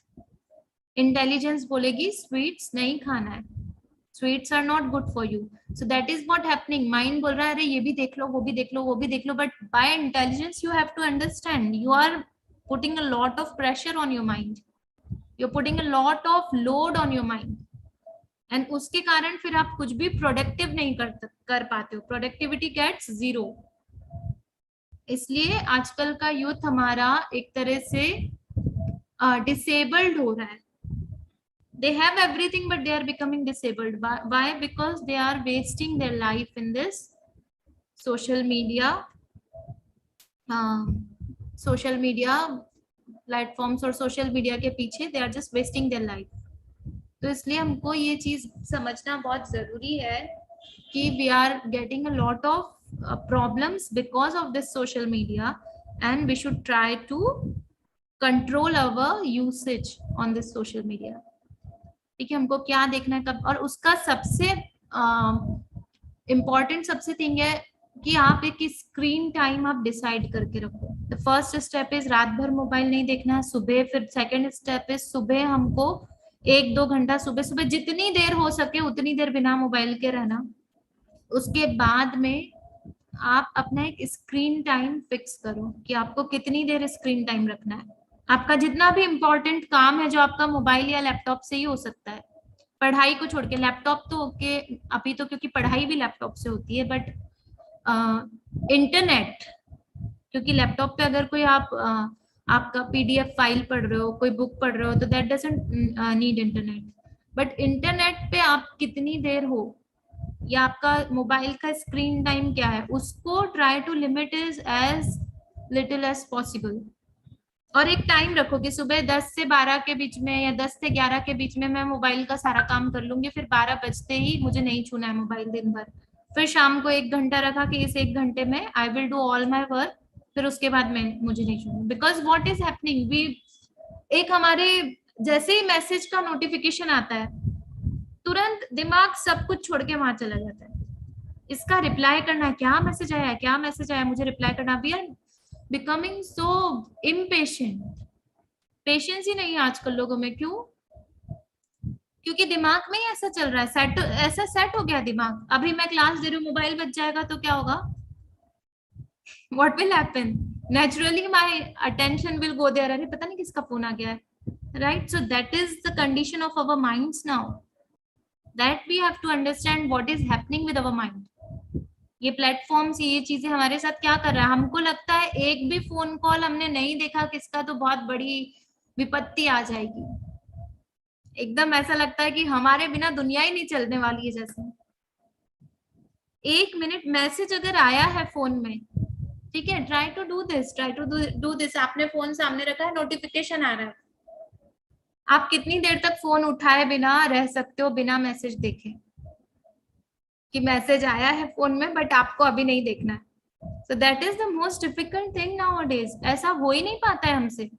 Speaker 2: इंटेलिजेंस बोलेगी स्वीट्स नहीं खाना है, sweets are not good for you. So that is what happening, mind बोल रहा है अरे ये भी देख लो वो भी देख लो वो भी देख लो, but by intelligence you have to understand you are putting a lot of pressure on your mind, you're putting a lot of load on your mind, and उसके कारण फिर आप कुछ भी प्रोडक्टिव नहीं कर पाते हो, प्रोडक्टिविटी गेट्स जीरो। इसलिए आजकल का यूथ हमारा एक तरह से डिसेबल्ड हो रहा है। they have everything but they are becoming disabled. Why? Because they are wasting their life in this social media platforms और सोशल मीडिया के पीछे they are just wasting their life. तो इसलिए हमको ये चीज समझना बहुत जरूरी है कि we are getting a lot of problems because of this social media, and we should try to control our usage on this social media, ठीक है। हमको क्या देखना है कब, और उसका सबसे इम्पोर्टेंट सबसे थिंग है कि आप एक स्क्रीन टाइम आप डिसाइड करके रखो। द फर्स्ट स्टेप इज रात भर मोबाइल नहीं देखना है सुबह, फिर सेकंड स्टेप इज सुबह हमको 1-2 घंटा सुबह जितनी देर हो सके उतनी देर बिना मोबाइल के रहना। उसके बाद में आप अपना एक स्क्रीन टाइम फिक्स करो कि आपको कितनी देर स्क्रीन टाइम रखना है। आपका जितना भी इम्पोर्टेंट काम है जो आपका मोबाइल या लैपटॉप से ही हो सकता है, पढ़ाई को छोड़ के, लैपटॉप तो ओके अभी तो क्योंकि पढ़ाई भी लैपटॉप से होती है, बट इंटरनेट, क्योंकि लैपटॉप पे अगर कोई आपका पीडीएफ फाइल पढ़ रहे हो, कोई बुक पढ़ रहे हो, तो that doesn't need internet. But internet पे आप कितनी देर हो या आपका मोबाइल का स्क्रीन टाइम क्या है, उसको try to limit is as little as possible. और एक टाइम रखो कि सुबह 10 से 12 के बीच में या 10 से 11 के बीच में मैं मोबाइल का सारा काम कर लूंगी, फिर 12 बजते ही मुझे नहीं छूना है मोबाइल दिन भर। फिर शाम को 1 घंटा रखा कि इस 1 घंटे में I will do all my work, फिर उसके बाद मैं मुझे नहीं छूना। Because what is happening, we एक हमारे जैसे ही मैसेज का नोटिफिकेशन आता है तुरंत दिमाग सब कुछ छोड़ के वहां चला जाता है, इसका रिप्लाई करना है, क्या मैसेज आया क्या मैसेज आया, मुझे रिप्लाई करना। We are becoming so impatient, patience ही नहीं है आजकल लोगों में। क्यों? क्योंकि दिमाग में ही ऐसा चल रहा है, ऐसा सेट हो गया दिमाग। अभी मैं क्लास दे रही हूँ, मोबाइल बज जाएगा तो क्या होगा, what will happen, naturally my attention will go there, अरे पता नहीं किसका फोन आ गया है, right. So that is the condition of our minds now, that we have to understand what is happening with our mind. ये प्लेटफॉर्म्स, ये चीजें हमारे साथ क्या कर रहा है, हमको लगता है एक भी फोन कॉल हमने नहीं देखा किसका तो बहुत बड़ी विपत्ति आ जाएगी, एकदम ऐसा लगता है कि हमारे बिना दुनिया ही नहीं चलने वाली है। जैसे 1 मिनट मैसेज अगर आया है फोन में, ठीक है, ट्राई टू डू दिस, आपने फोन सामने रखा है, नोटिफिकेशन आ रहा है, आप कितनी देर तक फोन उठाए बिना रह सकते हो बिना मैसेज देखे, कि मैसेज आया है फोन में बट आपको अभी नहीं देखना है। सो that is the most difficult thing now a days, ऐसा हो ही नहीं पाता है हमसे।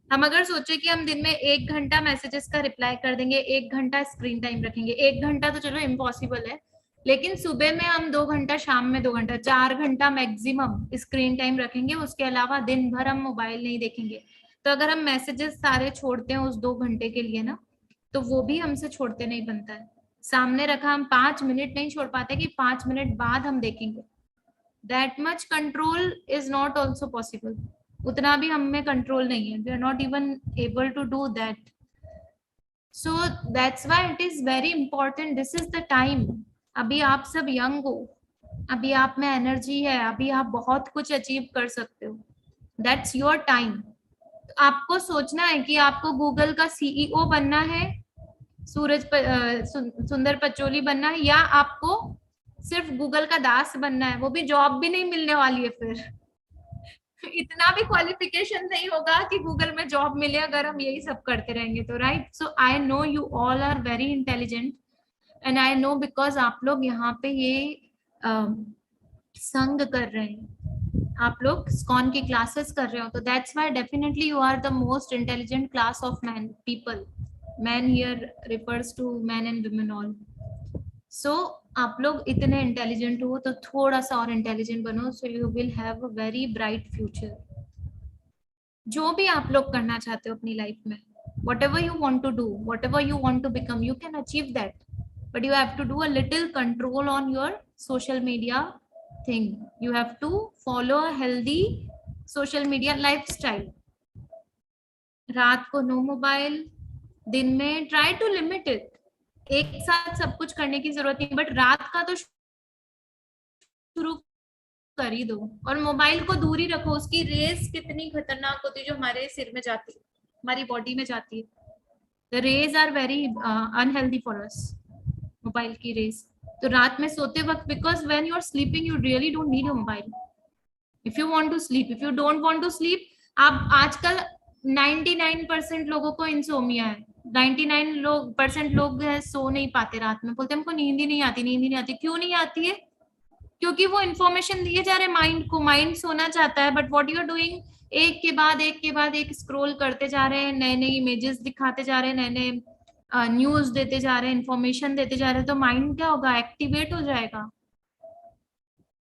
Speaker 2: हम अगर सोचे कि हम दिन में 1 घंटा मैसेजेस का रिप्लाई कर देंगे, 1 घंटा स्क्रीन टाइम रखेंगे, 1 घंटा तो चलो इम्पॉसिबल है, लेकिन सुबह में हम 2 घंटा, शाम में 2 घंटा, 4 घंटा मैक्सिमम स्क्रीन टाइम रखेंगे। उसके अलावा दिन भर हम मोबाइल नहीं देखेंगे। तो अगर हम मैसेजेस सारे छोड़ते हैं उस 2 घंटे के लिए ना, तो वो भी हमसे छोड़ते नहीं बनता है। सामने रखा हम 5 मिनट नहीं छोड़ पाते कि 5 मिनट बाद हम देखेंगे। That much control is not also possible. उतना भी हम में कंट्रोल नहीं है। We are not even able to do that. So that's why it is very important. This is the time. अभी आप सब यंग हो, अभी आप में एनर्जी है, अभी आप बहुत कुछ अचीव कर सकते हो। That's your time. आपको सोचना है कि आपको गूगल का सीईओ बनना है, सुंदर पचोली बनना है, या आपको सिर्फ गूगल का दास बनना है। वो भी जॉब भी नहीं मिलने वाली है फिर। इतना भी क्वालिफिकेशन नहीं होगा कि गूगल में जॉब मिले अगर हम यही सब करते रहेंगे तो, right. So I know you all are very intelligent and I know because आप लोग यहाँ पे ये संग कर रहे हैं, आप लोग स्कॉन की क्लासेस कर रहे हो, तो that's why definitely you are the most intelligent class of man people. Man here refers to man and women all. So आप लोग इतने इंटेलिजेंट हो तो थोड़ा सा और इंटेलिजेंट बनो, so you will have a very bright future. जो भी आप लोग करना चाहते हो अपनी लाइफ में, whatever you want to do, whatever you want to become, you can achieve that, but you have to do a little control on your social media thing. You have to follow a healthy social media lifestyle. रात को नो मोबाइल, दिन में ट्राई टू लिमिट इट। एक साथ सब कुछ करने की जरूरत नहीं, बट रात का तो शुरू कर ही दो। और मोबाइल को दूर ही रखो। उसकी रेस कितनी खतरनाक होती है जो हमारे सिर में जाती है, हमारी बॉडी में जाती है। The rays are very unhealthy for us, mobile की रेस। तो रात में सोते वक्त, because when you are sleeping you really don't need your mobile. If you want to sleep, if you don't want to sleep, आप आजकल 99% लोगों को इंसोमिया है। 99% लोग सो नहीं पाते रात में, बोलते हमको नींद ही नहीं आती, नींद ही नहीं आती। क्यों नहीं आती है? क्योंकि वो इन्फॉर्मेशन दिए जा रहे माइंड को। माइंड सोना चाहता है, but what you are doing, एक के बाद एक के बाद एक स्क्रॉल करते जा रहे हैं, नए नए इमेजेस दिखाते जा रहे हैं, नए नए न्यूज देते जा रहे हैं, इन्फॉर्मेशन देते जा रहे हैं। तो माइंड क्या होगा? एक्टिवेट हो जाएगा।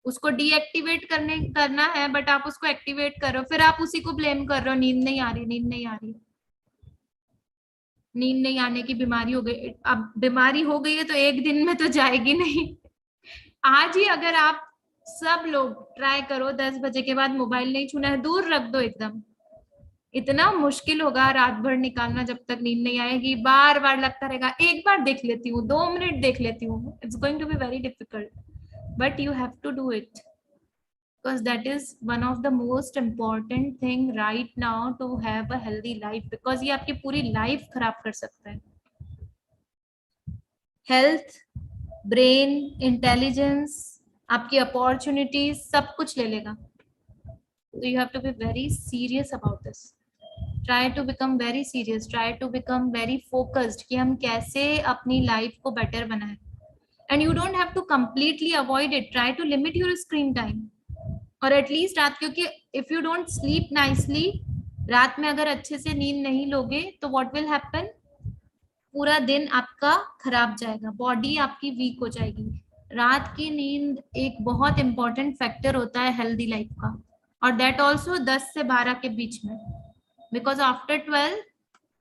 Speaker 2: उसको डीएक्टिवेट करना है, बट आप उसको एक्टिवेट करो, फिर आप उसी को ब्लेम कर रहे हो, नींद नहीं आ रही, नींद नहीं आ रही। नींद नहीं आने की बीमारी हो गई। अब बीमारी हो गई है तो एक दिन में तो जाएगी नहीं। आज ही अगर आप सब लोग ट्राई करो 10 बजे के बाद मोबाइल नहीं छूना है, दूर रख दो एकदम। इतना मुश्किल होगा रात भर निकालना जब तक नींद नहीं आएगी। बार बार लगता रहेगा एक बार देख लेती हूँ, 2 मिनट देख लेती हूँ। It's going to be very difficult, but you have to do it, because that is one of the most important thing right now to have a healthy life, because ये आपकी पूरी लाइफ खराब कर सकता है। हेल्थ, ब्रेन, इंटेलिजेंस, आपकी अपॉर्चुनिटीज सब कुछ ले लेगा। तो you have to be very serious about this. Try to become very serious, try to become very focused कि हम कैसे अपनी लाइफ को बेटर बनाएं। And you don't have to completely avoid it. Try to limit your screen time. और एटलीस्ट रात, क्योंकि if you don't sleep nicely, रात में अगर अच्छे से नींद नहीं लोगे तो what will happen? पूरा दिन आपका खराब जाएगा, बॉडी आपकी वीक हो जाएगी। रात की नींद एक बहुत इंपॉर्टेंट फैक्टर होता है हेल्दी लाइफ का, और दैट ऑल्सो 10 से 12 के बीच में, बिकॉज आफ्टर 12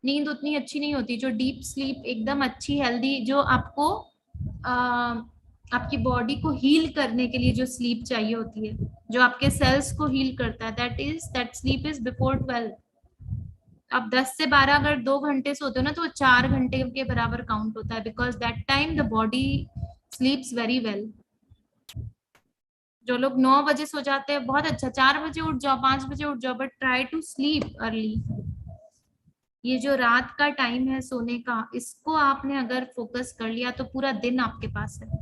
Speaker 2: नींद उतनी अच्छी नहीं होती। जो डीप स्लीप एकदम अच्छी हेल्दी, जो आपको आपकी बॉडी को हील करने के लिए जो स्लीप चाहिए होती है, जो आपके सेल्स को हील करता है, दैट स्लीप इज बिफोर 12। अब 10 से 12 अगर 2 घंटे सोते हो ना, तो 4 घंटे के बराबर काउंट होता है, because that time the body स्लीप्स very well. जो लोग 9 बजे सो जाते हैं, बहुत अच्छा, 4 बजे उठ जाओ, 5 बजे उठ जाओ, but try to sleep early. ये जो रात का टाइम है सोने का, इसको आपने अगर फोकस कर लिया तो पूरा दिन आपके पास है।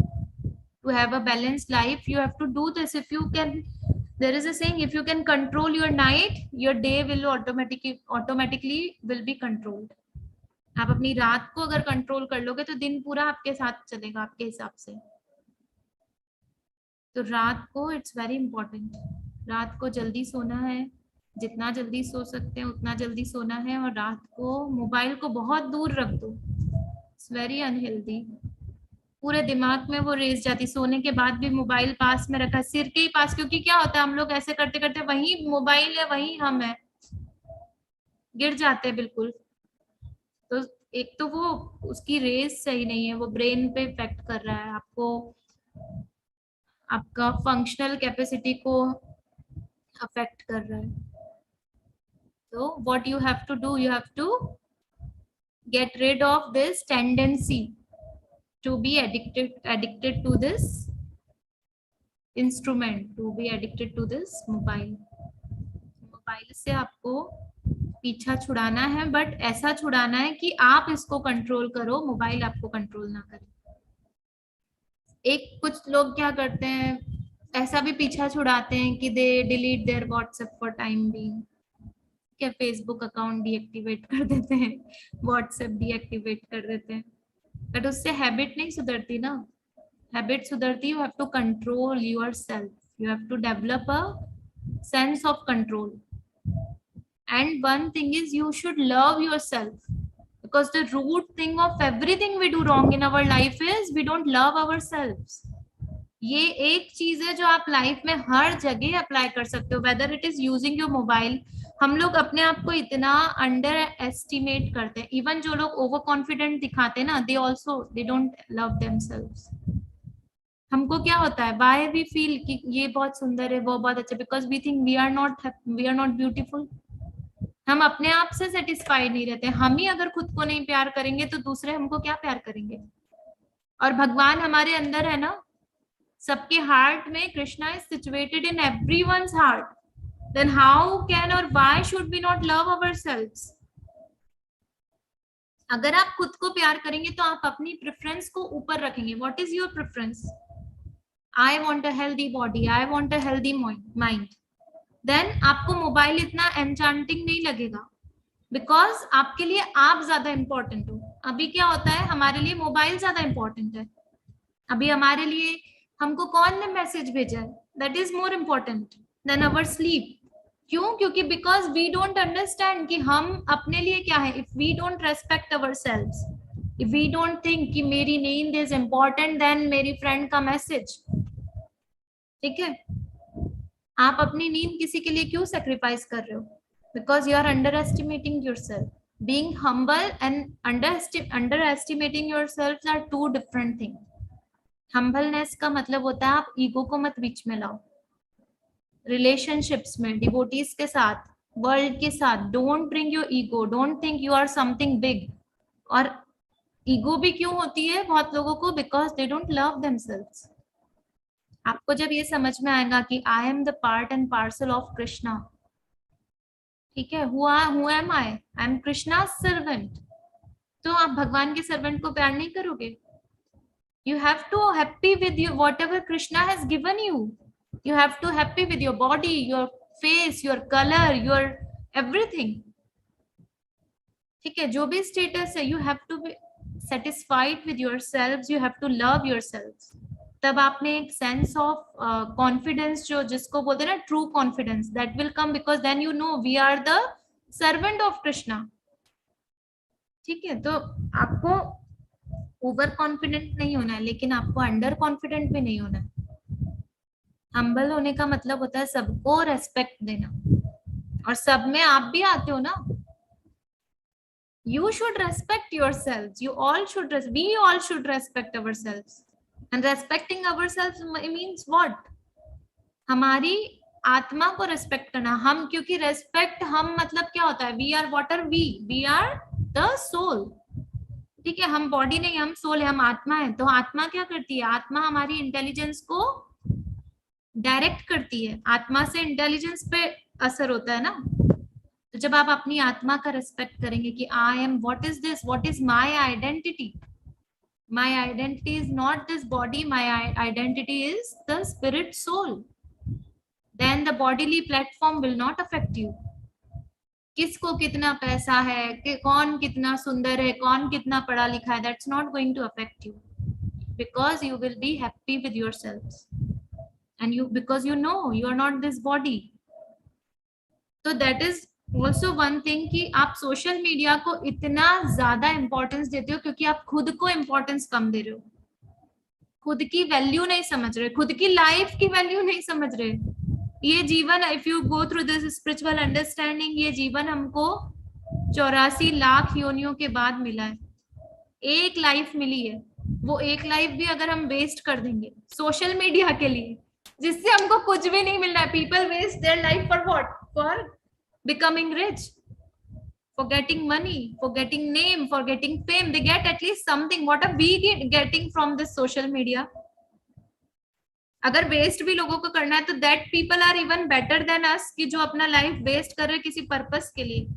Speaker 2: To have a balanced life, you have to do this. If you can, there is a saying, if you can control your night, your day will automatically will be controlled. आप अपनी रात को अगर कंट्रोल कर लोगे तो दिन पूरा आपके साथ चलेगा आपके हिसाब से। तो रात को इट्स वेरी इंपॉर्टेंट, रात को जल्दी सोना है, जितना जल्दी सो सकते हैं उतना जल्दी सोना है, और रात को मोबाइल को बहुत दूर रख दो. It's very unhealthy. पूरे दिमाग में वो रेस जाती, सोने के बाद भी मोबाइल पास में रखा, सिर के ही पास, क्योंकि क्या होता है हम लोग ऐसे करते करते वही मोबाइल है वही हम है, गिर जाते हैं बिल्कुल. तो एक तो वो उसकी रेस सही नहीं है, वो ब्रेन पे इफेक्ट कर रहा है आपको, आपका फंक्शनल कैपेसिटी को अफेक्ट कर रहा है. तो what you have to do, you have to get rid of this tendency to be addicted to this instrument, to be addicted to this mobile. से आपको पीछा छुड़ाना है, बट ऐसा छुड़ाना है कि आप इसको कंट्रोल करो, मोबाइल आपको कंट्रोल ना करे. एक कुछ लोग क्या करते हैं, ऐसा भी पीछा छुड़ाते हैं कि they delete their WhatsApp for time being, क्या फेसबुक अकाउंट डीएक्टिवेट कर देते हैं, व्हाट्सएप डीएक्टिवेट कर देते हैं, बट उससे हैबिट नहीं सुधरती ना. हैबिट सुधरती, you have to control yourself, you have to develop a sense of control. And one thing is you should love yourself, because the root thing of everything we do wrong in our life is we don't love ourselves. ये एक चीज है जो आप लाइफ में हर जगह अप्लाई कर सकते हो, whether it is using your mobile. हम लोग अपने आप को इतना अंडर एस्टिमेट करते हैं, इवन जो लोग ओवर कॉन्फिडेंट दिखाते हैं ना, they also they don't love themselves. हमको क्या होता है, व्हाई वी फील कि ये बहुत सुंदर है, वो बहुत अच्छा, because we think we are not beautiful. हम अपने आप से सेटिस्फाइड नहीं रहते. हम ही अगर खुद को नहीं प्यार करेंगे तो दूसरे हमको क्या प्यार करेंगे. और भगवान हमारे अंदर है ना, सबके हार्ट में. Krishna is situated in everyone's heart. Then how can or why should we not love ourselves? अगर आप खुद को प्यार करेंगे तो आप अपनी प्रेफरेंस को ऊपर रखेंगे. What is your preference? I want a healthy body, I want a healthy mind. Then आपको मोबाइल इतना enchanting नहीं लगेगा, because आपके लिए आप ज्यादा important हो. अभी क्या होता है, हमारे लिए मोबाइल ज्यादा important है. अभी हमारे लिए हमको कौन ने मैसेज भेजा है, that is more important than our sleep. क्यों? क्योंकि बिकॉज वी डोंट अंडरस्टैंड कि हम अपने लिए क्या है. If we don't respect ourselves, if we don't think कि मेरी नींद इज इम्पोर्टेंट देन मेरी फ्रेंड का मैसेज. ठीक है, आप अपनी नींद किसी के लिए क्यों सेक्रीफाइस कर रहे हो? Because you are underestimating yourself. Being humble and underestimating yourself are two different thing. Humbleness का मतलब होता है आप ईगो को मत बीच में लाओ. रिलेशनशिप्स में, डिवोटीज के साथ, वर्ल्ड के साथ, don't bring your ego, don't think you are something big. और ईगो भी क्यों होती है बहुत लोगों को? Because they don't love themselves. आपको जब ये समझ में आएगा कि I am the part and parcel of Krishna, ठीक है, who am I am Krishna servant, तो आप भगवान के सर्वेंट को प्यार नहीं करोगे. You have to happy with you whatever Krishna has given you. You have to happy with your body, your face, your color, your everything. ठीक है, जो भी स्टेटस है, you have to be satisfied with yourselves, you have to love yourselves. तब आपने एक सेंस ऑफ कॉन्फिडेंस, जो जिसको बोलते हैं ना true confidence, that will come because then you know we are the servant of Krishna. ठीक है, तो आपको ओवर कॉन्फिडेंट नहीं होना है, लेकिन आपको अंडर कॉन्फिडेंट भी नहीं होना है. हम्बल होने का मतलब होता है सबको रेस्पेक्ट देना, और सब में आप भी आते हो ना. You should respect yourselves. We all should respect ourselves. And respecting ourselves means what? हमारी आत्मा को रेस्पेक्ट करना. हम, क्योंकि रेस्पेक्ट हम मतलब क्या होता है, we are what are we? We are the soul. ठीक है, हम बॉडी नहीं, हम सोल है, हम आत्मा है. तो आत्मा क्या करती है? आत्मा हमारी इंटेलिजेंस को डायरेक्ट करती है. आत्मा से इंटेलिजेंस पे असर होता है ना. तो जब आप अपनी आत्मा का रेस्पेक्ट करेंगे कि I am, what is this, what is my identity. My identity is not this body, my identity is the spirit soul. Then the bodily platform will not affect you. किसको कितना पैसा है, कि कौन कितना सुंदर है, कौन कितना पढ़ा लिखा है, that's not going to affect you, because you will be happy with yourselves. And you, because you know you are not this body. तो that is also one thing कि आप सोशल मीडिया को इतना ज्यादा इंपॉर्टेंस देते हो क्योंकि आप खुद को इंपॉर्टेंस कम दे रहे हो, खुद की वैल्यू नहीं समझ रहे, खुद की लाइफ की वैल्यू नहीं समझ रहे। ये जीवन, if you go through this spiritual understanding, ये जीवन हमको 84 लाख योनियों के बाद मिला है, एक लाइफ मिली है। वो एक लाइफ भी अगर हम वेस्ट कर देंगे सोशल मीडिया के लिए, जिससे हमको कुछ भी नहीं मिल रहा है, people waste their life for what? For becoming rich, for getting money, for getting name, for getting fame. They get at least something. What are we getting from this social media? अगर वेस्ट भी लोगों को करना है तो that people are even better than us, कि जो अपना लाइफ वेस्ट कर रहे हैं किसी पर्पस के लिए,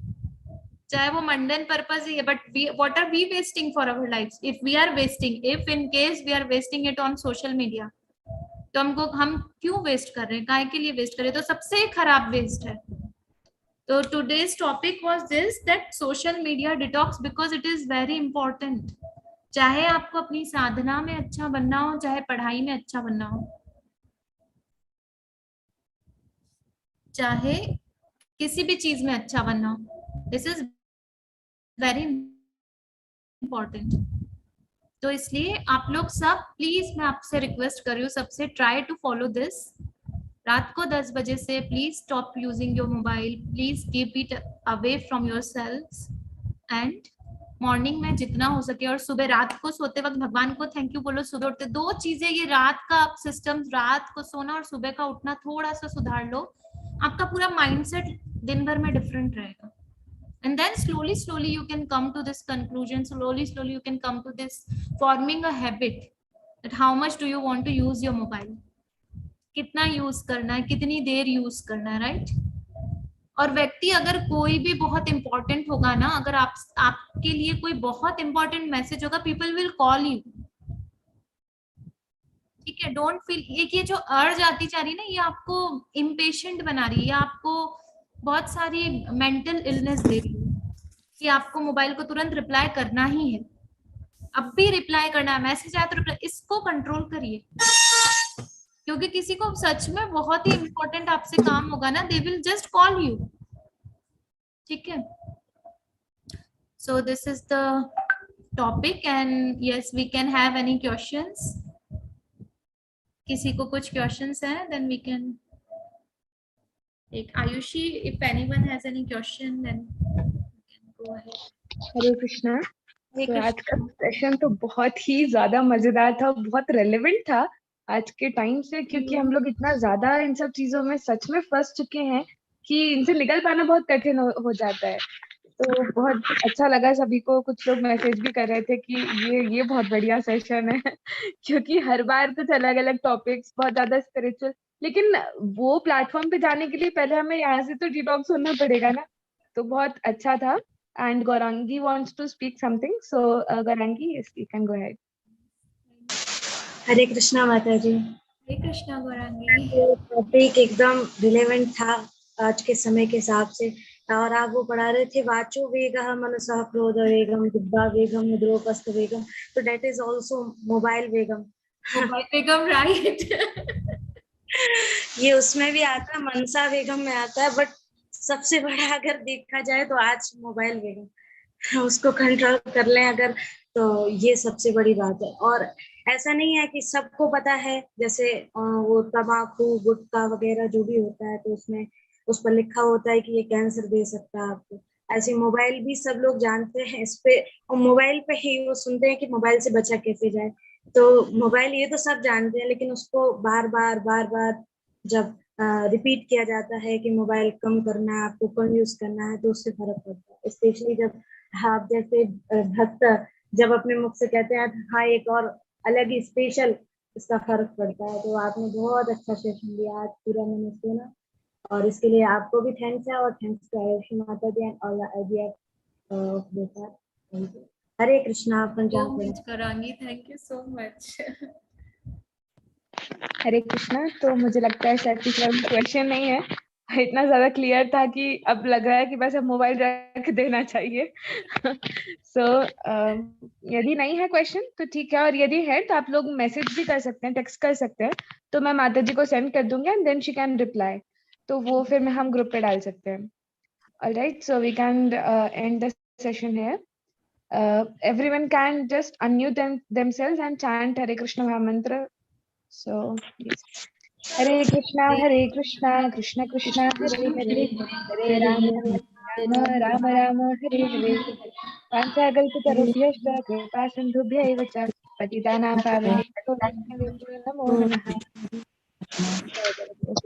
Speaker 2: चाहे वो मंडन पर्पस ही है, but what are we wasting for our life? If we are wasting, if in case we are wasting it on social media, तो हम क्यों वेस्ट कर रहे हैं, काय के लिए वेस्ट कर रहे हैं? तो सबसे खराब वेस्ट है। So today's topic was this, that social media detox, because it is very important. चाहे आपको अपनी साधना में अच्छा बनना हो, चाहे पढ़ाई में अच्छा बनना हो, चाहे किसी भी चीज में अच्छा बनना हो, दिस इज वेरी इंपॉर्टेंट। तो इसलिए आप लोग सब प्लीज, मैं आपसे रिक्वेस्ट कर रही हूँ सबसे, ट्राई टू फॉलो दिस। रात को 10 बजे से please stop using your mobile, please keep it away from your self, and morning में जितना हो सके, और सुबह रात को सोते वक्त भगवान को थैंक यू बोलो। सुबह उठते, दो चीजें, ये रात का आप सिस्टम, रात को सोना और सुबह का उठना थोड़ा सा सुधार लो, आपका पूरा माइंडसेट दिन भर में डिफरेंट रहेगा। And then slowly you can come to this conclusion, slowly you can come to this forming a habit, that how much do you want to use your mobile, कितना यूज करना है, कितनी देर यूज करना है, राइट? और व्यक्ति अगर कोई भी बहुत इंपॉर्टेंट होगा ना, अगर आपके लिए कोई बहुत इंपॉर्टेंट मैसेज होगा, पीपल विल कॉल यू, ठीक है? डोंट फील ये जो अर्ज आती जा रही है ना, ये आपको इम्पेशेंट बना रही है, आपको बहुत सारी मेंटल इलनेस दे रही है कि आपको मोबाइल को तुरंत रिप्लाई करना ही है, अब भी रिप्लाई करना है, मैसेज आया तो रिप्लाई, इसको कंट्रोल करिए, क्योंकि किसी को सच में बहुत ही इंपॉर्टेंट आपसे काम होगा ना, they will just call you, ठीक है? So this is the topic, and yes we can have any questions. किसी को कुछ क्वेश्चंस हैं, then we can take Ayushi, if anyone has any question, then you can go ahead.
Speaker 1: हरे कृष्णा। तो आज का सेशन तो बहुत ही ज्यादा मजेदार था, बहुत रेलेवेंट था आज के टाइम से, क्योंकि हम लोग इतना ज्यादा इन सब चीजों में सच में फंस चुके हैं कि इनसे निकल पाना बहुत कठिन हो जाता है। तो बहुत अच्छा लगा सभी को। कुछ लोग मैसेज भी कर रहे थे कि ये बहुत बढ़िया सेशन है क्योंकि हर बार कुछ अलग अलग टॉपिक्स, बहुत ज्यादा स्पिरिचुअल, लेकिन वो प्लेटफॉर्म पे जाने के लिए पहले हमें यहाँ से तो डिटॉक्स होना पड़ेगा ना। तो बहुत अच्छा था। And Gaurangi wants to speak something, so Gaurangi yes you can go ahead.
Speaker 3: Hare Krishna माता जी।
Speaker 2: हरे कृष्णा गौरांगी।
Speaker 3: टॉपिक एकदम रिलेवेंट था आज के समय के हिसाब से, और आप वो पढ़ा रहे थे वाचो वेगः मनसः क्रोध वेगम जिह्वा वेगम निद्रोपस्थ वेगम, तो दैट इज आल्सो मोबाइल वेगम।
Speaker 2: मोबाइल वेगम, राइट।
Speaker 3: ये उसमें भी आता है, मनसा वेगम में आता है, बट सबसे बड़ा अगर देखा जाए तो आज मोबाइल वेगम, उसको कंट्रोल कर लें अगर, तो ये सबसे बड़ी बात है। और ऐसा नहीं है कि सबको पता है, जैसे वो तंबाकू गुटखा वगैरह जो भी होता है, तो उसमें उस पर लिखा होता है कि ये कैंसर दे सकता है आपको। ऐसे मोबाइल भी सब लोग जानते हैं, इस पे और मोबाइल पे ही वो सुनते हैं कि मोबाइल से बचा कैसे जाए। तो मोबाइल ये तो सब जानते हैं, लेकिन उसको बार बार जब रिपीट किया जाता है कि मोबाइल कम करना है, आपको कम यूज करना है, तो उससे फर्क पड़ता है। स्पेशली जब आप जैसे भक्त जब अपने मुख से कहते हैं हाँ एक और अलग ही स्पेशल, इसका फर्क पड़ता है। तो आपने बहुत अच्छा सेशन दिया आज, पूरा मैंने सुना, और इसके लिए आपको भी थैंक्स है, और थैंक्स टू आयुषी माता जी and all the idea. Hare Krishna.
Speaker 2: Gaurangi, thank you so much.
Speaker 1: Hare Krishna. तो मुझे लगता है शायद क्वेश्चन नहीं है, इतना ज्यादा क्लियर था कि अब लग रहा है कि बस अब मोबाइल रख देना चाहिए। सो यदि नहीं है क्वेश्चन तो ठीक है, और यदि है तो आप लोग मैसेज भी कर सकते हैं, टेक्स्ट कर सकते हैं, तो मैं माता जी को सेंड कर दूंगी and then she can reply. तो वो फिर में हम ग्रुप पे डाल सकते हैं. Alright, so we can end the session here. Everyone can just unmute themselves and chant Hare Krishna Mahamantra. So, yes. Hare Krishna, Krishna Krishna, Hare Hare, Hare Rama, Rama Rama, Hare Hare. Panchakalpitarubhyascha kripa sindhubhya च पतितानां पावनेभ्यो वैष्णवेभ्यो नमो नमः.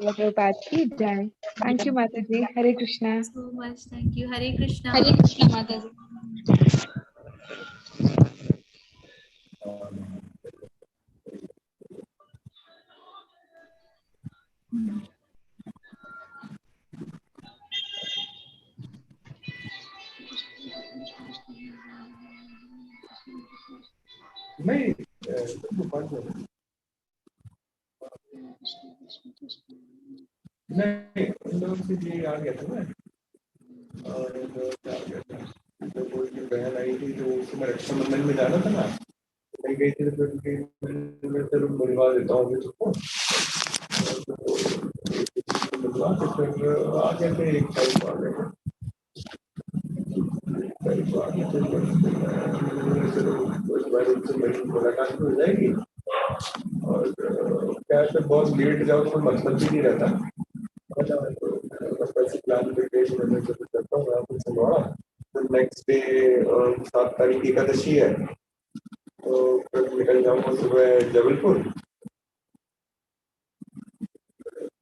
Speaker 1: Prabhupada ki jai. Thank you, Mataji. Hare Krishna.
Speaker 2: So much. Thank you. Hare Krishna.
Speaker 4: Hare Krishna, Mataji.
Speaker 5: नहीं नहीं आ गया था ना. और क्या आ गया था, तो कोई बहन आई थी तो उसमें रक्षाबंधन में जाना था ना, कहीं गई थी तो मैं जरूर बुलवा देता हूँ अभी तुमको. बुलवा के फिर आ गए थे, एक टाइम आ गए थे. मुलाकात हो जाएगी. और क्या है, बहुत लेट जाओ तो मतलब भी नहीं रहता. प्लान करता हूँ नेक्स्ट डे 7 तारीख एकादशी है, तो फिर निकल जाऊंगा सुबह जबलपुर.